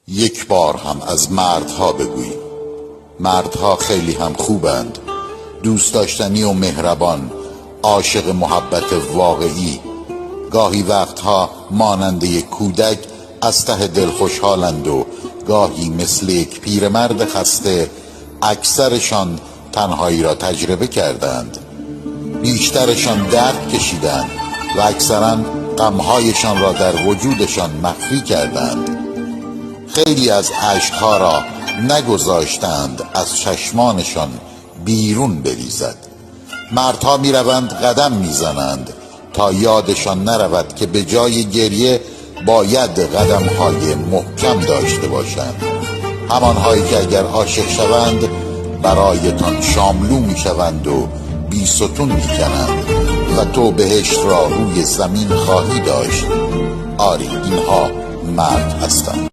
یک بار هم از مردها بگوییم. مردها خیلی هم خوبند، دوست داشتنی و مهربان، عاشق محبت واقعی. گاهی وقتها مانند یک کودک از ته دل خوشحالند و گاهی مثل یک پیرمرد خسته اکثرشان تنهایی را تجربه کردند. بیشترشان درد کشیدند و اکثرا غمهایشان را در وجودشان مخفی کردند. خیلی از اشکها را نگذاشتند از چشمانشان بیرون بریزد. مردها می روند قدم می زنند تا یادشان نرود که به جای گریه باید قدمهای محکم داشته باشند، همانهایی که اگر عاشق شوند برایتان شاملو می شوند و بی ستون می کنند و تو بهشت را روی زمین خواهی داشت. آری، اینها مرد هستند.